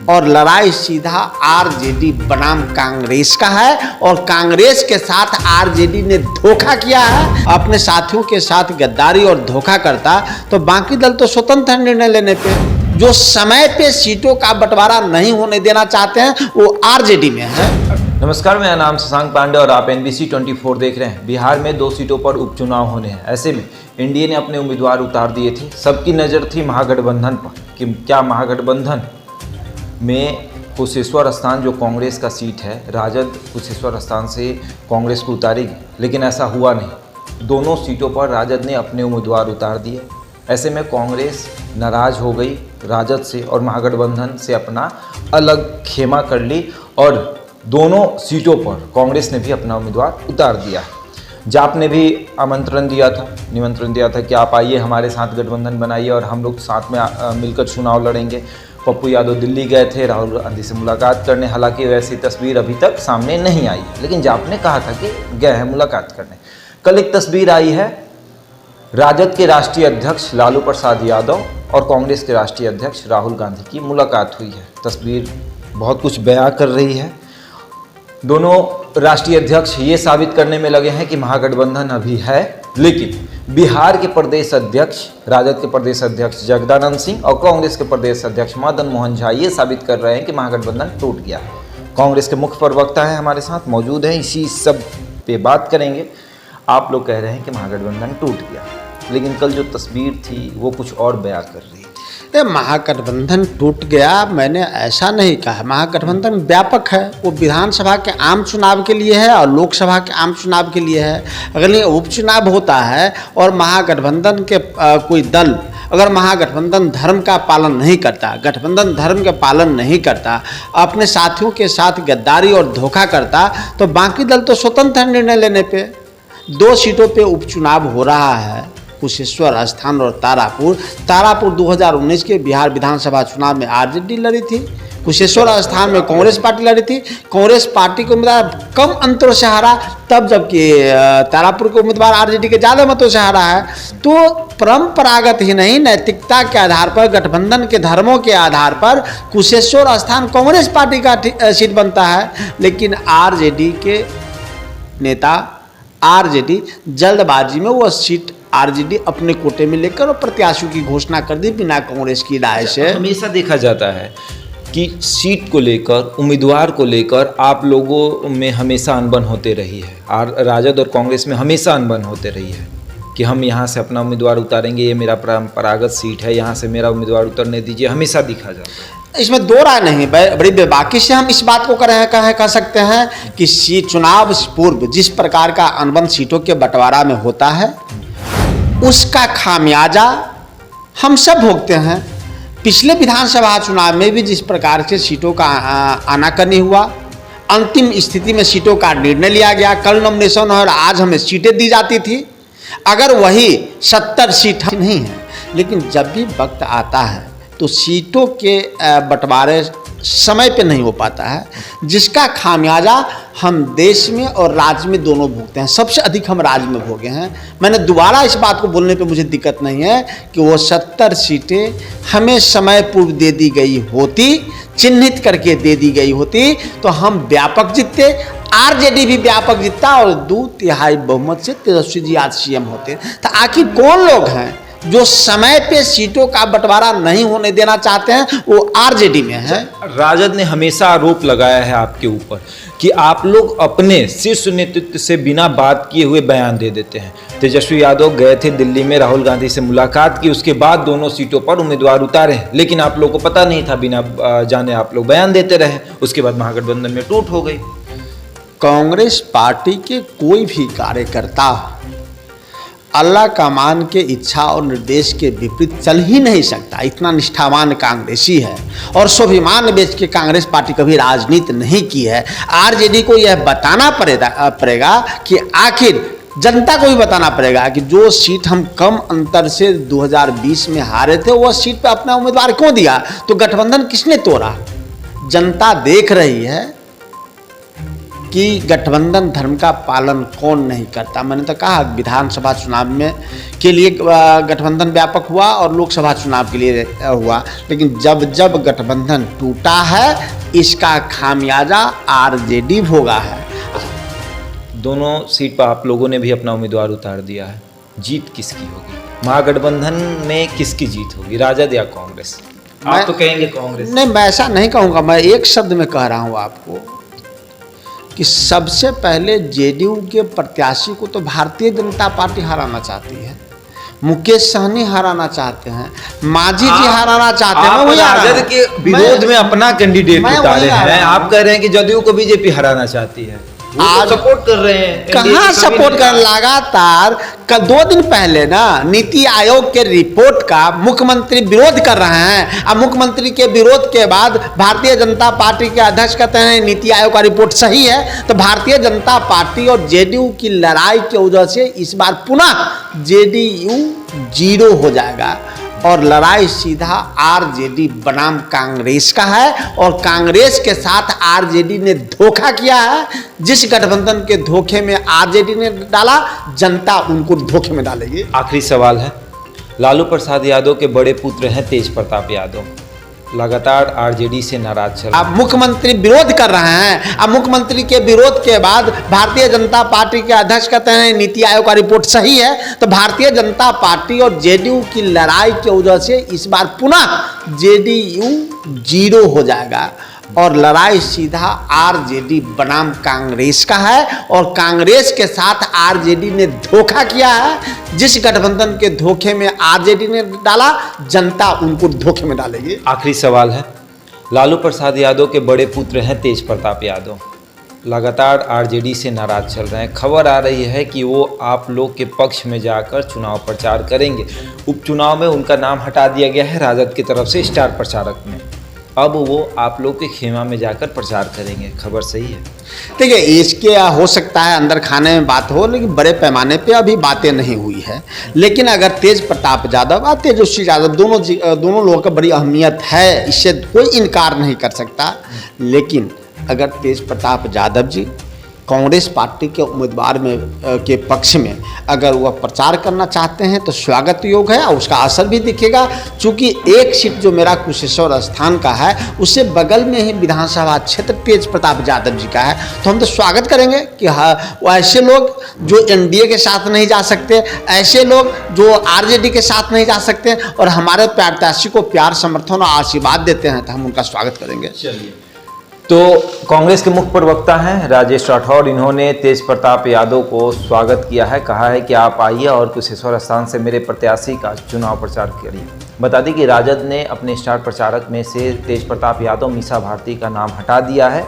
और लड़ाई सीधा आरजेडी बनाम कांग्रेस का है और कांग्रेस के साथ आरजेडी ने धोखा किया है। अपने साथियों के साथ गद्दारी और धोखा करता तो बाकी दल तो स्वतंत्र निर्णय लेने पे। जो समय पे सीटों का बंटवारा नहीं होने देना चाहते हैं वो आरजेडी में है। नमस्कार, मेरा नाम शशांक पांडे और आप NBC 24 देख रहे हैं। बिहार में 2 सीटों पर उपचुनाव होने हैं। ऐसे में एनडीए ने अपने उम्मीदवार उतार दिए थे। सबकी नज़र थी महागठबंधन पर कि क्या महागठबंधन में कुशेश्वर स्थान जो कांग्रेस का सीट है, राजद कुशेश्वर स्थान से कांग्रेस को उतारेगी, लेकिन ऐसा हुआ नहीं। दोनों सीटों पर राजद ने अपने उम्मीदवार उतार दिए। ऐसे में कांग्रेस नाराज हो गई राजद से और महागठबंधन से अपना अलग खेमा कर ली और दोनों सीटों पर कांग्रेस ने भी अपना उम्मीदवार उतार दिया। जाप ने भी निमंत्रण दिया था कि आप आइए, हमारे साथ गठबंधन बनाइए और हम लोग साथ में मिलकर चुनाव लड़ेंगे। पप्पू यादव दिल्ली गए थे राहुल गांधी से मुलाकात करने, हालांकि वैसी तस्वीर अभी तक सामने नहीं आई, लेकिन जाप ने कहा था कि गए हैं मुलाकात करने। कल एक तस्वीर आई है, राजद के राष्ट्रीय अध्यक्ष लालू प्रसाद यादव और कांग्रेस के राष्ट्रीय अध्यक्ष राहुल गांधी की मुलाकात हुई है। तस्वीर बहुत कुछ बयां कर रही है। दोनों राष्ट्रीय अध्यक्ष ये साबित करने में लगे हैं कि महागठबंधन अभी है, लेकिन बिहार के प्रदेश अध्यक्ष, राजद के प्रदेश अध्यक्ष जगदानंद सिंह और कांग्रेस के प्रदेश अध्यक्ष मदन मोहन झा ये साबित कर रहे हैं कि महागठबंधन टूट गया। कांग्रेस के मुख्य प्रवक्ता हैं हमारे साथ मौजूद हैं, इसी सब पे बात करेंगे। आप लोग कह रहे हैं कि महागठबंधन टूट गया, लेकिन कल जो तस्वीर थी वो कुछ और बयां कर रही थी। महागठबंधन टूट गया, मैंने ऐसा नहीं कहा। महागठबंधन व्यापक है, वो विधानसभा के आम चुनाव के लिए है और लोकसभा के आम चुनाव के लिए है। अगर ये उपचुनाव होता है और महागठबंधन के कोई दल अगर महागठबंधन धर्म का पालन नहीं करता, गठबंधन धर्म का पालन नहीं करता, अपने साथियों के साथ गद्दारी और धोखा करता, तो बाकी दल तो स्वतंत्र निर्णय लेने पे। 2 सीटों पे उपचुनाव हो रहा है, कुशेश्वर स्थान और तारापुर 2019 के बिहार विधानसभा चुनाव में आरजेडी लड़ी थी। कुशेश्वर स्थान में कांग्रेस पार्टी लड़ी थी। कांग्रेस पार्टी के उम्मीदवार कम अंतरों से हारा, तब जबकि तारापुर के उम्मीदवार आरजेडी के ज़्यादा मतों से हारा है। तो परंपरागत ही नहीं, नैतिकता के आधार पर, गठबंधन के धर्मों के आधार पर कुशेश्वर स्थान कांग्रेस पार्टी का सीट बनता है। लेकिन आरजेडी के नेता, आरजेडी जल्दबाजी में वो सीट आरजेडी अपने कोटे में लेकर और प्रत्याशियों की घोषणा कर दी बिना कांग्रेस की राय से। हमेशा देखा जाता है कि सीट को लेकर, उम्मीदवार को लेकर आप लोगों में हमेशा अनबन होते रही है। राजद और कांग्रेस में हमेशा अनबन होते रही है कि हम यहाँ से अपना उम्मीदवार उतारेंगे, ये मेरा परंपरागत सीट है, यहाँ से मेरा उम्मीदवार उतरने दीजिए, हमेशा दिखा जाता है। इसमें 2 राय नहीं, बड़ी बेबाकी से हम इस बात को कह सकते हैं कि चुनाव पूर्व जिस प्रकार का अनबन सीटों के बंटवारा में होता है, उसका खामियाजा हम सब भोगते हैं। पिछले विधानसभा चुनाव में भी जिस प्रकार से सीटों का आनाकानी हुआ, अंतिम स्थिति में सीटों का निर्णय लिया गया। कल नॉमिनेशन और आज हमें सीटें दी जाती थी। अगर वही 70 सीट नहीं है, लेकिन जब भी वक्त आता है तो सीटों के बंटवारे समय पे नहीं हो पाता है, जिसका खामियाजा हम देश में और राज्य में दोनों भोगते हैं। सबसे अधिक हम राज्य में भोगे हैं। मैंने दोबारा इस बात को बोलने पे मुझे दिक्कत नहीं है कि वो 70 सीटें हमें समय पूर्व दे दी गई होती, चिन्हित करके दे दी गई होती, तो हम व्यापक जीतते, आरजेडी भी व्यापक जीतता और 2/3 बहुमत से तेजस्वी जी आज सीएम होते। तो आखिर कौन लोग हैं जो समय पे सीटों का बंटवारा नहीं होने देना चाहते हैं? वो आरजेडी में है। राजद ने हमेशा आरोप लगाया है आपके ऊपर कि आप लोग अपने शीर्ष नेतृत्व से बिना बात किए हुए बयान दे देते हैं। तेजस्वी यादव गए थे दिल्ली में, राहुल गांधी से मुलाकात की, उसके बाद दोनों सीटों पर उम्मीदवार उतारे, लेकिन आप लोगों को पता नहीं था, बिना जाने आप लोग बयान देते रहे। उसके बाद महागठबंधन में टूट हो गई। कांग्रेस पार्टी के कोई भी कार्यकर्ता अल्लाह का मान के इच्छा और निर्देश के विपरीत चल ही नहीं सकता। इतना निष्ठावान कांग्रेसी है और स्वाभिमान बेच के कांग्रेस पार्टी कभी राजनीति नहीं की है। आरजेडी को यह बताना पड़ेगा कि आखिर जनता को भी बताना पड़ेगा कि जो सीट हम कम अंतर से 2020 में हारे थे, वह सीट पे अपना उम्मीदवार क्यों दिया, तो गठबंधन किसने तोड़ा। जनता देख रही है कि गठबंधन धर्म का पालन कौन नहीं करता। मैंने तो कहा विधानसभा चुनाव में के लिए गठबंधन व्यापक हुआ और लोकसभा चुनाव के लिए हुआ, लेकिन जब जब गठबंधन टूटा है इसका खामियाजा आरजेडी भोगा है। दोनों सीट पर आप लोगों ने भी अपना उम्मीदवार उतार दिया है, जीत किसकी होगी? महागठबंधन में किसकी जीत होगी, राजद या कांग्रेस? आप तो कहेंगे कांग्रेस। नहीं, मैं ऐसा नहीं कहूँगा, मैं एक शब्द में कह रहा हूँ आपको कि सबसे पहले जेडीयू के प्रत्याशी को तो भारतीय जनता पार्टी हराना चाहती है, मुकेश सहनी हराना चाहते हैं, मांझी जी हराना चाहते हैं। आप राजद के विरोध में अपना कैंडिडेट उतारे हैं, आप कह रहे हैं कि जदयू को बीजेपी हराना चाहती है, आज सपोर्ट कर रहे हैं। कहाँ सपोर्ट कर, लगातार कल 2 दिन पहले ना नीति आयोग के रिपोर्ट का मुख्यमंत्री विरोध कर रहे हैं। अब मुख्यमंत्री के विरोध के बाद भारतीय जनता पार्टी के अध्यक्ष कहते हैं नीति आयोग का रिपोर्ट सही है, तो भारतीय जनता पार्टी और जेडीयू की लड़ाई की वजह से इस बार पुनः जेडीयू 0 हो जाएगा और लड़ाई सीधा आरजेडी बनाम कांग्रेस का है और कांग्रेस के साथ आरजेडी ने धोखा किया है। जिस गठबंधन के धोखे में आरजेडी ने डाला, जनता उनको धोखे में डालेगी। आखिरी सवाल है, लालू प्रसाद यादव के बड़े पुत्र हैं तेज प्रताप यादव, लगातार आरजेडी से नाराज चल रहे हैं। अब मुख्यमंत्री विरोध कर रहे हैं, अब मुख्यमंत्री के विरोध के बाद भारतीय जनता पार्टी के अध्यक्ष कहते हैं नीति आयोग का रिपोर्ट सही है, तो भारतीय जनता पार्टी और जेडीयू की लड़ाई की वजह से इस बार पुनः जेडीयू 0 हो जाएगा और लड़ाई सीधा आरजेडी बनाम कांग्रेस का है और कांग्रेस के साथ आरजेडी ने धोखा किया है। जिस गठबंधन के धोखे में आरजेडी ने डाला, जनता उनको धोखे में डालेगी। आखिरी सवाल है, लालू प्रसाद यादव के बड़े पुत्र हैं तेज प्रताप यादव, लगातार आरजेडी से नाराज चल रहे हैं। खबर आ रही है कि वो आप लोग के पक्ष में जाकर चुनाव प्रचार करेंगे। उपचुनाव में उनका नाम हटा दिया गया है राजद की तरफ से स्टार प्रचारक में, अब वो आप लोग के खेमा में जाकर प्रचार करेंगे, खबर सही है? देखिए, इसके हो सकता है अंदर खाने में बात हो, लेकिन बड़े पैमाने पे अभी बातें नहीं हुई है। लेकिन अगर तेज प्रताप यादव और तेजस्वी यादव दोनों लोगों का बड़ी अहमियत है, इससे कोई इनकार नहीं कर सकता। लेकिन अगर तेज प्रताप यादव जी कांग्रेस पार्टी के उम्मीदवार के पक्ष में अगर वह प्रचार करना चाहते हैं तो स्वागत योग है और उसका असर भी दिखेगा। चूँकि एक सीट जो मेरा कुशेश्वर स्थान का है उससे बगल में ही विधानसभा क्षेत्र तेज प्रताप यादव जी का है, तो हम तो स्वागत करेंगे कि हाँ, वो ऐसे लोग जो एनडीए के साथ नहीं जा सकते, ऐसे लोग जो आरजेडी के साथ नहीं जा सकते और हमारे प्रत्याशी को प्यार समर्थन और आशीर्वाद देते हैं, तो हम उनका स्वागत करेंगे। चलिए, तो कांग्रेस के मुख्य प्रवक्ता हैं राजेश राठौर, इन्होंने तेज प्रताप यादव को स्वागत किया है, कहा है कि आप आइए और कुशेश्वर स्थान से मेरे प्रत्याशी का चुनाव प्रचार करिए। बता दें कि राजद ने अपने स्टार प्रचारक में से तेज प्रताप यादव, मीसा भारती का नाम हटा दिया है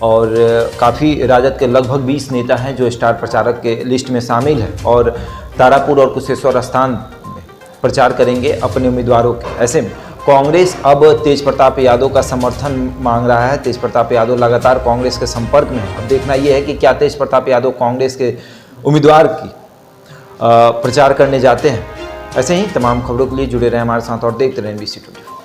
और काफ़ी राजद के लगभग 20 नेता हैं जो स्टार प्रचारक के लिस्ट में शामिल है और तारापुर और कुशेश्वर स्थान में प्रचार करेंगे अपने उम्मीदवारों के। ऐसे में कांग्रेस अब तेज प्रताप यादव का समर्थन मांग रहा है। तेज प्रताप यादव लगातार कांग्रेस के संपर्क में है। अब देखना यह है कि क्या तेज प्रताप यादव कांग्रेस के उम्मीदवार की प्रचार करने जाते हैं। ऐसे ही तमाम खबरों के लिए जुड़े रहें हमारे साथ और देखते रहें NBC24।